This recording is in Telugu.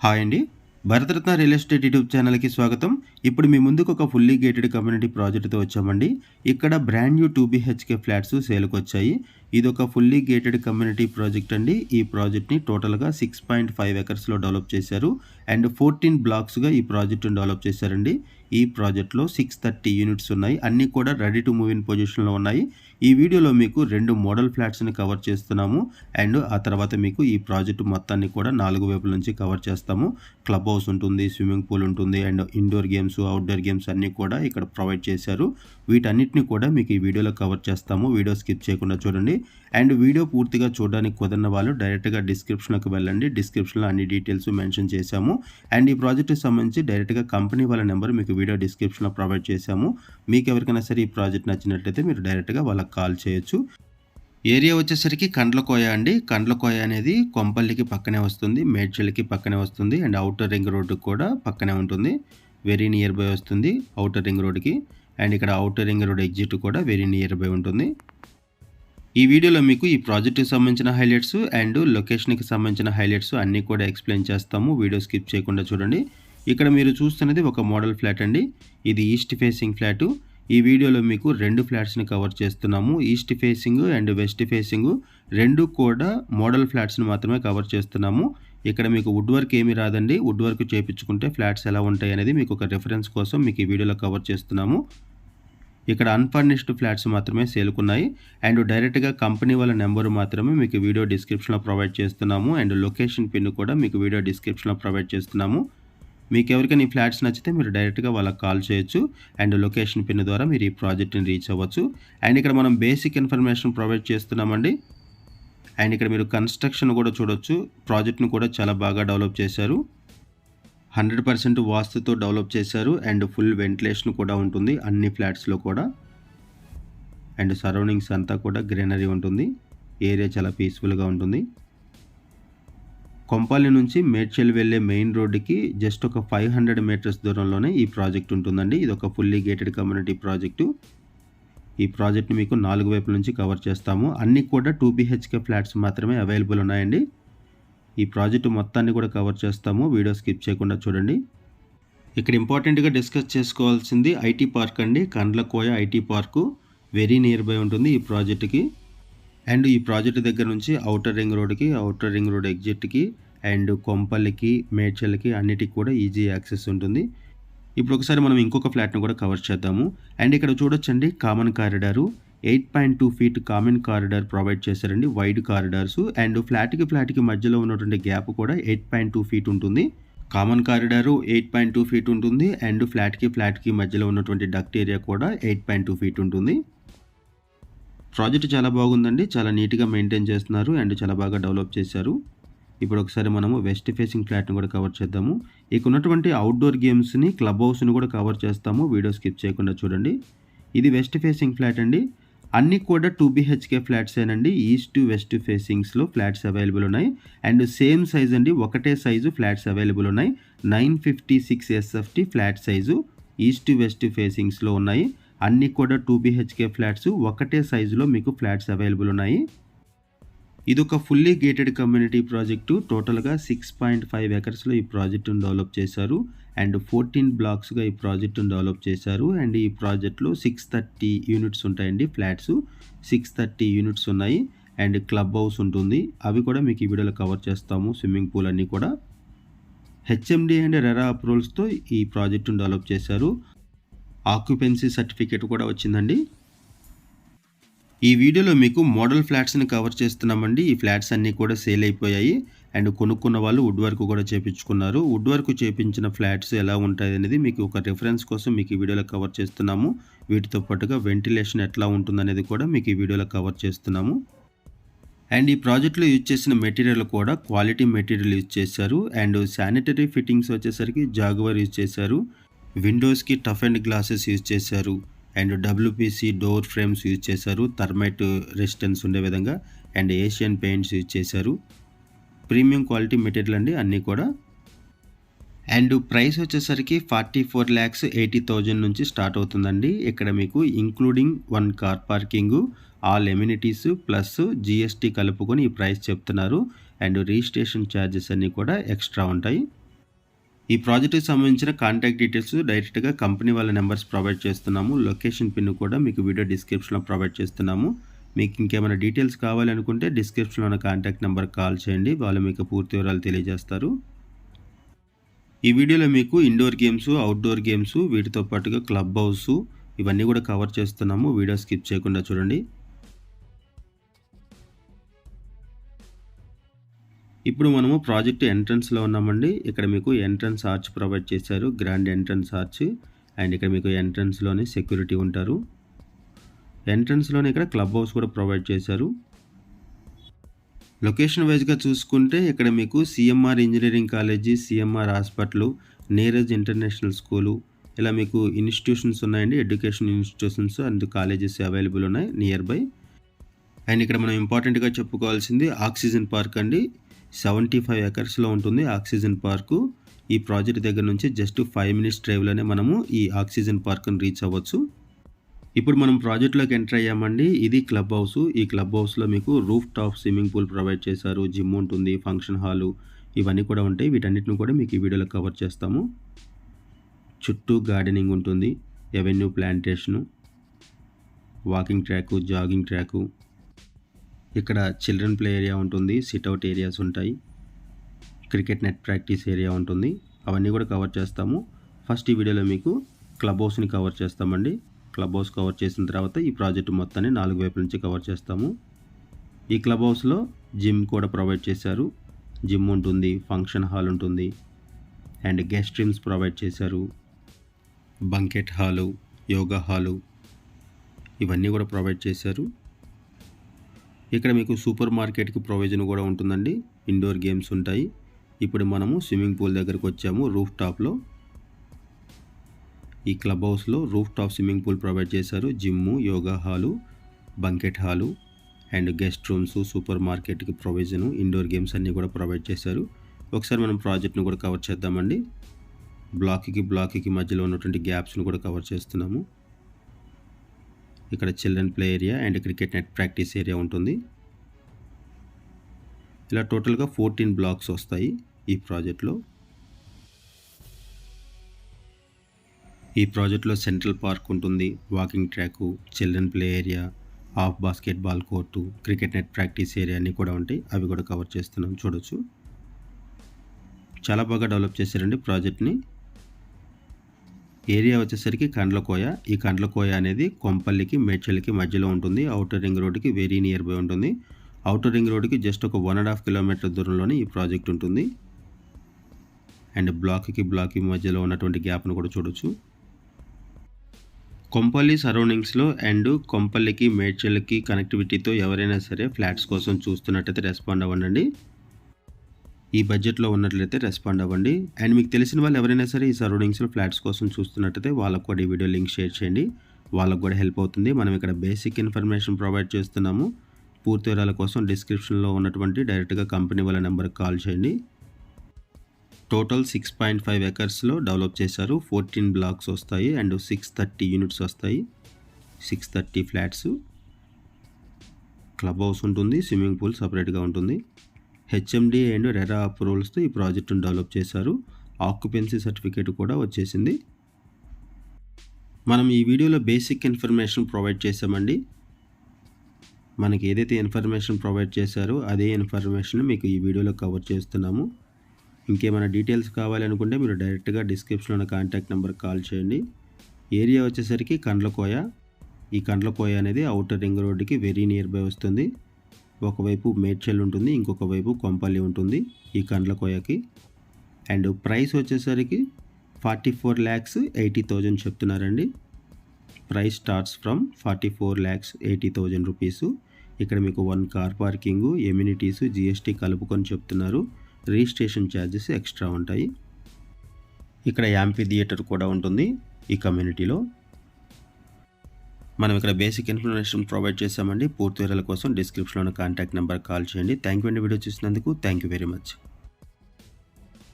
హాయ్ అండి. భరతరత్న రియల్ ఎస్టేట్ యూట్యూబ్ ఛానల్‌కి స్వాగతం. ఇప్పుడు మీ ముందుకు ఒక ఫుల్లీ గేటెడ్ కమ్యూనిటీ ప్రాజెక్ట్‌తో వచ్చామండి. ఇక్కడ బ్రాండ్ న్యూ 2 బీహెచ్‌కే ఫ్లాట్స్ సేల్‌కొచ్చాయి. ఇదొక ఫుల్లీ గేటెడ్ కమ్యూనిటీ ప్రాజెక్ట్ అండి. ఈ ప్రాజెక్ట్‌ని టోటల్‌గా 6.5 ఎకర్స్‌లో డెవలప్ చేశారు. అండ్ 14 బ్లాక్స్‌గా ఈ ప్రాజెక్ట్‌ని డెవలప్ చేశారండి. ఈ ప్రాజెక్ట్‌లో 630 యూనిట్స్ ఉన్నాయి. అన్నీ కూడా రెడీ టు మూవ్ ఇన్ పొజిషన్‌లో ఉన్నాయి. ఈ వీడియోలో మీకు 2 మోడల్ ఫ్లాట్స్‌ని కవర్ చేస్తున్నాము. అండ్ ఆ తర్వాత మీకు ఈ ప్రాజెక్ట్ మొత్తాన్ని కూడా 4 వైపుల నుంచి కవర్ చేస్తాము. క్లబ్ హౌస్ ఉంటుంది, స్విమ్మింగ్ పూల్ ఉంటుంది, and indoor games, outdoor games అన్నీ కూడా ఇక్కడ ప్రొవైడ్ చేశారు. వీటన్నిటిని కూడా మీకు ఈ వీడియోలో కవర్ చేస్తాము. వీడియో స్కిప్ చేయకుండా చూడండి. అండ్ వీడియో పూర్తిగా చూడడానికి కుదరని వాళ్ళు డైరెక్ట్‌గా డిస్క్రిప్షన్‌లోకి వెళ్ళండి. డిస్క్రిప్షన్‌లో అన్ని డీటెయిల్స్ మెన్షన్ చేశాము. అండ్ ఈ ప్రాజెక్ట్‌కి సంబంధించి డైరెక్ట్‌గా కంపెనీ వాళ్ళ నెంబర్ మీకు వీడియో డిస్క్రిప్షన్‌లో ప్రొవైడ్ చేశాము. మీకు ఎవరికైనా సరే ఈ ప్రాజెక్ట్ నచ్చినట్లయితే మీరు డైరెక్ట్‌గా వాళ్ళకి కాల్ చేయొచ్చు. ఏరియా వచ్చేసరికి కండ్లకోయ అండి. కండ్లకోయ అనేది కొంపల్లికి పక్కనే వస్తుంది. మేడ్చల్‌కి పక్కనే వస్తుంది. అండ్ ఔటర్ రింగ్ రోడ్డుకి కూడా పక్కనే ఉంటుంది. వెరీ నియర్ బై వస్తుంది ఔటర్ రింగ్ రోడ్‌కి. అండ్ ఇక్కడ ఔటర్ రింగ్ రోడ్ ఎగ్జిట్ కూడా వెరీ నియర్ బై ఉంటుంది. ఈ వీడియోలో మీకు ఈ ప్రాజెక్ట్‌కి సంబంధించిన హైలైట్స్ అండ్ లొకేషన్‌కి సంబంధించిన హైలైట్స్ అన్నీ కూడా ఎక్స్‌ప్లెయిన్ చేస్తాము. వీడియో స్కిప్ చేయకుండా చూడండి. ఇక్కడ మీరు చూస్తున్నది ఒక మోడల్ ఫ్లాట్ అండి. ఇది ఈస్ట్ ఫేసింగ్ ఫ్లాటు. ఈ వీడియోలో మీకు 2 ఫ్లాట్స్‌ని కవర్ చేస్తున్నాము. East facing and west facing 2 కూడా మోడల్ ఫ్లాట్స్‌ని మాత్రమే కవర్ చేస్తున్నాము. ఇక్కడ మీకు వుడ్ వర్క్ ఏమీ రాదండి. వుడ్ వర్క్ చేపించుకుంటే ఫ్లాట్స్ ఎలా ఉంటాయి అనేది మీకు ఒక రిఫరెన్స్ కోసం మీకు ఈ వీడియోలో కవర్ చేస్తున్నాము. ఇక్కడ అన్‌ఫర్నిష్డ్ ఫ్లాట్స్ మాత్రమే సేల్‌కున్నాయి. అండ్ డైరెక్ట్‌గా కంపెనీ వాళ్ళ నెంబర్ మాత్రమే మీకు వీడియో డిస్క్రిప్షన్‌లో ప్రొవైడ్ చేస్తున్నాము. అండ్ లొకేషన్ పిన్ కూడా మీకు వీడియో డిస్క్రిప్షన్‌లో ప్రొవైడ్ చేస్తున్నాము. మీకు ఎవరికైనా ఈ ఫ్లాట్స్ నచ్చితే మీరు డైరెక్ట్‌గా వాళ్ళకి కాల్ చేయొచ్చు. అండ్ లొకేషన్ పిన్ ద్వారా మీరు ఈ ప్రాజెక్ట్‌ని రీచ్ అవ్వచ్చు. అండ్ ఇక్కడ మనం బేసిక్ ఇన్ఫర్మేషన్ ప్రొవైడ్ చేస్తున్నామండి. అండ్ ఇక్కడ మీరు కన్‌స్ట్రక్షన్ కూడా చూడొచ్చు. ప్రాజెక్ట్‌ని కూడా చాలా బాగా డెవలప్ చేశారు. 100% వాస్తుతో డెవలప్ చేశారు. అండ్ ఫుల్ వెంటిలేషన్ కూడా ఉంటుంది అన్ని ఫ్లాట్స్‌లో కూడా. అండ్ సరౌండింగ్స్ అంతా కూడా గ్రీనరీ ఉంటుంది. ఏరియా చాలా పీస్‌ఫుల్‌గా ఉంటుంది. కొంపల్లి నుంచి మేడ్చల్ వెళ్ళే మెయిన్ రోడ్డుకి జస్ట్ ఒక 500 మీటర్స్ దూరంలోనే ఈ ప్రాజెక్ట్ ఉంటుందండి. ఇది ఒక ఫుల్లీ గేటెడ్ కమ్యూనిటీ ప్రాజెక్టు. ఈ ప్రాజెక్ట్‌ని మీకు 4 వైపుల నుంచి కవర్ చేస్తాము. అన్నీ కూడా 2 బీహెచ్‌కే ఫ్లాట్స్ మాత్రమే అవైలబుల్ ఉన్నాయండి. ఈ ప్రాజెక్ట్ మొత్తాన్ని కూడా కవర్ చేస్తాము. వీడియో స్కిప్ చేయకుండా చూడండి. ఇక్కడ ఇంపార్టెంట్‌గా డిస్కస్ చేసుకోవాల్సింది ఐటీ పార్క్ అండి. Kandlakoya IT park very near by ఉంటుంది ఈ ప్రాజెక్ట్‌కి. అండ్ ఈ ప్రాజెక్ట్ దగ్గర నుంచి ఔటర్ రింగ్ రోడ్‌కి, ఔటర్ రింగ్ రోడ్ ఎగ్జిట్‌కి అండ్ కొంపల్లికి, మేడ్చల్‌కి అన్నిటికి కూడా ఈజీ యాక్సెస్ ఉంటుంది. ఇప్పుడు ఒకసారి మనం ఇంకొక ఫ్లాట్‌ని కూడా కవర్ చేద్దాము. అండ్ ఇక్కడ చూడొచ్చండి common corridor 8.2 feet common corridor provide చేశారండి. వైడ్ కారిడార్స్ అండ్ ఫ్లాట్‌కి మధ్యలో ఉన్నటువంటి గ్యాప్ కూడా 8.2 ఫీట్ ఉంటుంది. కామన్ కారిడారు 8.2 ఫీట్ ఉంటుంది. అండ్ ఫ్లాట్‌కి మధ్యలో ఉన్నటువంటి డక్ట్ ఏరియా కూడా 8.2 ఫీట్ ఉంటుంది. ప్రాజెక్ట్ చాలా బాగుందండి. చాలా నీట్‌గా మెయింటైన్ చేస్తున్నారు అండ్ చాలా బాగా డెవలప్ చేశారు. ఇప్పుడు ఒకసారి మనము వెస్ట్ ఫేసింగ్ ఫ్లాట్‌ని కూడా కవర్ చేద్దాము. ఇక్కడ ఉన్నటువంటి అవుట్‌డోర్ గేమ్స్‌ని, క్లబ్ హౌస్‌ని కూడా కవర్ చేస్తాము. వీడియో స్కిప్ చేయకుండా చూడండి. ఇది వెస్ట్ ఫేసింగ్ ఫ్లాట్ అండి. అన్నీ కూడా 2 బీహెచ్‌కే ఫ్లాట్సేనండి. ఈస్ట్, వెస్ట్ ఫేసింగ్స్‌లో ఫ్లాట్స్ అవైలబుల్ ఉన్నాయి. అండ్ సేమ్ సైజ్ అండి. ఒకటే సైజు ఫ్లాట్స్ అవైలబుల్ ఉన్నాయి. 956 SFT flat size east, west ఫేసింగ్స్‌లో ఉన్నాయి. అన్నీ కూడా 2 బీహెచ్‌కే ఫ్లాట్స్ ఒకటే సైజులో మీకు ఫ్లాట్స్ అవైలబుల్ ఉన్నాయి. ఇదొక ఫుల్లీ గేటెడ్ కమ్యూనిటీ ప్రాజెక్టు. టోటల్‌గా 6.5 ఎకర్స్‌లో ఈ ప్రాజెక్టును డెవలప్ చేశారు. అండ్ 14 బ్లాక్స్‌గా ఈ ప్రాజెక్టును డెవలప్ చేశారు. అండ్ ఈ ప్రాజెక్ట్‌లో 630 యూనిట్స్ ఉంటాయండి ఫ్లాట్స్. 630 యూనిట్స్ ఉన్నాయి. అండ్ క్లబ్ హౌస్ ఉంటుంది. అవి కూడా మీకు ఈ వీడియోలో కవర్ చేస్తాము. స్విమ్మింగ్ పూల్ అన్నీ కూడా. హెచ్ఎండీ అండ్ రెరా అప్రూవల్స్‌తో ఈ ప్రాజెక్టును డెవలప్ చేశారు. ఆక్యుపెన్సీ సర్టిఫికేట్ కూడా వచ్చిందండి. ఈ వీడియోలో మీకు మోడల్ ఫ్లాట్స్‌ని కవర్ చేస్తున్నామండి. ఈ ఫ్లాట్స్ అన్నీ కూడా సేల్ అయిపోయాయి. అండ్ కొనుక్కున్న వాళ్ళు వుడ్ వర్క్ కూడా చేపించుకున్నారు. వుడ్ వర్క్ చేపించిన ఫ్లాట్స్ ఎలా ఉంటాయనేది మీకు ఒక రిఫరెన్స్ కోసం మీకు ఈ వీడియోలో కవర్ చేస్తున్నాము. వీటితో పాటుగా వెంటిలేషన్ ఎట్లా ఉంటుందనేది కూడా మీకు ఈ వీడియోలో కవర్ చేస్తున్నాము. అండ్ ఈ ప్రాజెక్ట్‌లో యూజ్ చేసిన మెటీరియల్ కూడా క్వాలిటీ మెటీరియల్ యూజ్ చేశారు. అండ్ శానిటరీ ఫిట్టింగ్స్ వచ్చేసరికి జాగ్వార్ యూజ్ చేశారు. విండోస్‌కి టఫ్ అండ్ గ్లాసెస్ యూజ్ చేశారు. And WPC door frames use చేశారు. థర్మైట్ రెసిస్టెన్స్ ఉండే విధంగా. అండ్ ఏషియన్ పెయింట్స్ యూజ్ చేశారు. ప్రీమియం క్వాలిటీ మెటీరియల్ అండి అన్నీ కూడా. అండ్ ప్రైస్ వచ్చేసరికి 44,80,000 నుంచి స్టార్ట్ అవుతుందండి. ఇక్కడ మీకు including 1 car parking, all amenities plus GST కలుపుకొని ఈ ప్రైస్ చెప్తున్నారు. అండ్ రిజిస్ట్రేషన్ ఛార్జెస్ అన్నీ కూడా ఎక్స్ట్రా ఉంటాయి. ఈ ప్రాజెక్ట్‌కి సంబంధించిన కాంటాక్ట్ డీటెయిల్స్ డైరెక్ట్‌గా కంపెనీ వాళ్ళ నంబర్స్ ప్రొవైడ్ చేస్తున్నాము. లొకేషన్ పిన్ కూడా మీకు వీడియో డిస్క్రిప్షన్‌లో ప్రొవైడ్ చేస్తున్నాము. మీకు ఇంకేమైనా డీటెయిల్స్ కావాలనుకుంటే డిస్క్రిప్షన్‌లో ఉన్న కాంటాక్ట్ నంబర్‌కి కాల్ చేయండి. వాళ్ళు మీకు పూర్తి వివరాలు తెలియజేస్తారు. ఈ వీడియోలో మీకు ఇండోర్ గేమ్స్, అవుట్‌డోర్ గేమ్స్ వీటితో పాటుగా క్లబ్ హౌస్ ఇవన్నీ కూడా కవర్ చేస్తున్నాము. వీడియో స్కిప్ చేయకుండా చూడండి. ఇప్పుడు మనము ప్రాజెక్ట్ ఎంట్రన్స్‌లో ఉన్నామండి. ఇక్కడ మీకు ఎంట్రన్స్ ఆర్చ్ ప్రొవైడ్ చేశారు. గ్రాండ్ ఎంట్రన్స్ ఆర్చ్ అండ్ ఇక్కడ మీకు ఎంట్రన్స్‌లోనే సెక్యూరిటీ ఉంటారు. ఎంట్రన్స్‌లోనే ఇక్కడ క్లబ్ హౌస్ కూడా ప్రొవైడ్ చేశారు. లొకేషన్ వైజ్‌గా చూసుకుంటే ఇక్కడ మీకు CMR engineering college, CMR hospital, Neeraj international school ఇలా మీకు ఇన్‌స్టిట్యూషన్స్ ఉన్నాయండి. Education institutions and colleges available ఉన్నాయి నియర్ బై. అండ్ ఇక్కడ మనం ఇంపార్టెంట్‌గా చెప్పుకోవాల్సింది ఆక్సిజన్ పార్క్ అండి. 75 ఎకర్స్‌లో ఉంటుంది ఆక్సిజన్ పార్కు. ఈ ప్రాజెక్ట్ దగ్గర నుంచి జస్ట్ 5 మినిట్స్ డ్రైవ్‌లోనే మనము ఈ ఆక్సిజన్ పార్క్‌ని రీచ్ అవ్వచ్చు. ఇప్పుడు మనం ప్రాజెక్ట్‌లోకి ఎంటర్ అయ్యామండి. ఇది క్లబ్ హౌస్. ఈ క్లబ్ హౌస్‌లో మీకు roof top swimming pool provide చేశారు. జిమ్ ఉంటుంది, ఫంక్షన్ హాలు ఇవన్నీ కూడా ఉంటాయి. వీటన్నిటిని కూడా మీకు ఈ వీడియోలో కవర్ చేస్తాము. చుట్టూ గార్డెనింగ్ ఉంటుంది. Avenue plantation, walking track, jogging track. ఇక్కడ చిల్డ్రన్ ప్లే ఏరియా ఉంటుంది. సిట్అవుట్ ఏరియాస్ ఉంటాయి. క్రికెట్ నెట్ ప్రాక్టీస్ ఏరియా ఉంటుంది. అవన్నీ కూడా కవర్ చేస్తాము. ఫస్ట్ ఈ వీడియోలో మీకు క్లబ్ హౌస్ని కవర్ చేస్తామండి. క్లబ్ హౌస్ కవర్ చేసిన తర్వాత ఈ ప్రాజెక్ట్ మొత్తాన్ని 4 వైపుల నుంచి కవర్ చేస్తాము. ఈ క్లబ్ హౌస్లో జిమ్ కూడా ప్రొవైడ్ చేశారు. జిమ్ ఉంటుంది, ఫంక్షన్ హాల్ ఉంటుంది అండ్ గెస్ట్ రూమ్స్ ప్రొవైడ్ చేశారు. బంకెట్ హాలు, యోగా హాలు ఇవన్నీ కూడా ప్రొవైడ్ చేశారు. ఇక్కడ మీకు సూపర్ మార్కెట్కి ప్రొవిజన్ కూడా ఉంటుందండి. ఇండోర్ గేమ్స్ ఉంటాయి. ఇప్పుడు మనము స్విమ్మింగ్ పూల్ దగ్గరకు వచ్చాము. రూఫ్ టాప్లో ఈ క్లబ్ హౌస్లో roof top swimming pool provide చేశారు. Gym, yoga hall, banquet hall and guest rooms, super మార్కెట్కి ప్రొవిజను, ఇండోర్ గేమ్స్ అన్నీ కూడా ప్రొవైడ్ చేశారు. ఒకసారి మనం ప్రాజెక్ట్ను కూడా కవర్ చేద్దామండి. బ్లాక్కి మధ్యలో ఉన్నటువంటి గ్యాప్స్ను కూడా కవర్ చేస్తున్నాము. ఇక్కడ children play area and cricket net practice area ఉంటుంది. ఇలా టోటల్గా 14 బ్లాక్స్ వస్తాయి ఈ ప్రాజెక్ట్లో. ఈ ప్రాజెక్ట్లో సెంట్రల్ పార్క్ ఉంటుంది, walking track, children play area, half basketball court, cricket net practice area అన్నీ కూడా ఉంటాయి. అవి కూడా కవర్ చేస్తున్నాం, చూడొచ్చు. చాలా బాగా డెవలప్ చేశారండి ప్రాజెక్ట్ని. ఏరియా వచ్చేసరికి కండ్లకోయ. ఈ కండ్లకోయ అనేది కొంపల్లికి, మేడ్చల్కి మధ్యలో ఉంటుంది. ఔటర్ రింగ్ రోడ్డుకి వెరీ నియర్ బై ఉంటుంది. ఔటర్ రింగ్ రోడ్డుకి జస్ట్ ఒక 1.5 కిలోమీటర్ దూరంలోనే ఈ ప్రాజెక్ట్ ఉంటుంది. అండ్ బ్లాక్కి మధ్యలో ఉన్నటువంటి గ్యాప్ను కూడా చూడొచ్చు. కొంపల్లి సరౌండింగ్స్లో అండ్ కొంపల్లికి, మేడ్చల్కి కనెక్టివిటీతో ఎవరైనా సరే ఫ్లాట్స్ కోసం చూస్తున్నట్టయితే రెస్పాండ్ అవ్వండి. ఈ బడ్జెట్లో ఉన్నట్లయితే రెస్పాండ్ అవ్వండి. అండ్ మీకు తెలిసిన వాళ్ళు ఎవరైనా సరే ఈ సరౌండింగ్స్లో ఫ్లాట్స్ కోసం చూస్తున్నట్టయితే వాళ్ళకు కూడా ఈ వీడియో లింక్ షేర్ చేయండి. వాళ్ళకు కూడా హెల్ప్ అవుతుంది. మనం ఇక్కడ బేసిక్ ఇన్ఫర్మేషన్ ప్రొవైడ్ చేస్తున్నాము. పూర్తి వివరాల కోసం డిస్క్రిప్షన్లో ఉన్నటువంటి డైరెక్ట్గా కంపెనీ వాళ్ళ నెంబర్కి కాల్ చేయండి. టోటల్ 6.5 ఎకర్స్లో డెవలప్ చేశారు. 14 బ్లాక్స్ వస్తాయి అండ్ 630 యూనిట్స్ వస్తాయి. 630 ఫ్లాట్స్. క్లబ్ హౌస్ ఉంటుంది, స్విమ్మింగ్ పూల్ సపరేట్గా ఉంటుంది. హెచ్ఎండి అండ్ రెరా అప్రూవల్స్తో ఈ ప్రాజెక్టును డెవలప్ చేశారు. ఆక్యుపెన్సీ సర్టిఫికేట్ కూడా వచ్చేసింది. మనం ఈ వీడియోలో బేసిక్ ఇన్ఫర్మేషన్ ప్రొవైడ్ చేసామండి. మనకి ఏదైతే ఇన్ఫర్మేషన్ ప్రొవైడ్ చేశారో అదే ఇన్ఫర్మేషన్ మీకు ఈ వీడియోలో కవర్ చేస్తున్నాము. ఇంకేమైనా డీటెయిల్స్ కావాలనుకుంటే మీరు డైరెక్ట్గా డిస్క్రిప్షన్లో ఉన్న కాంటాక్ట్ నెంబర్కి కాల్ చేయండి. ఏరియా వచ్చేసరికి కండ్లకోయ. ఈ కండ్లకోయ అనేది ఔటర్ రింగ్ రోడ్డుకి వెరీ నియర్ బై వస్తుంది. ఒకవైపు మేడ్చల్ ఉంటుంది, ఇంకొక వైపు కొంపల్లి ఉంటుంది ఈ కండ్లకోయకి. అండ్ ప్రైస్ వచ్చేసరికి 44,80,000 చెప్తున్నారండి. Price starts from 44,80,000 rupees. ఇక్కడ మీకు 1 కార్ పార్కింగు, ఎమ్యూనిటీస్, జిఎస్టీ కలుపుకొని చెప్తున్నారు. రిజిస్ట్రేషన్ ఛార్జెస్ ఎక్స్ట్రా ఉంటాయి. ఇక్కడ యాంపీ థియేటర్ కూడా ఉంటుంది ఈ కమ్యూనిటీలో. మనం ఇక్కడ బేసిక్ ఇన్ఫర్మేషన్ ప్రొవైడ్ చేసామండి. పూర్తి వివరాల కోసం డిస్క్రిప్షన్లో ఉన్న కాంటాక్ట్ నెంబర్ కాల్ చేయండి. థ్యాంక్ యూ అండి వీడియో చూసినందుకు. Thank you very much.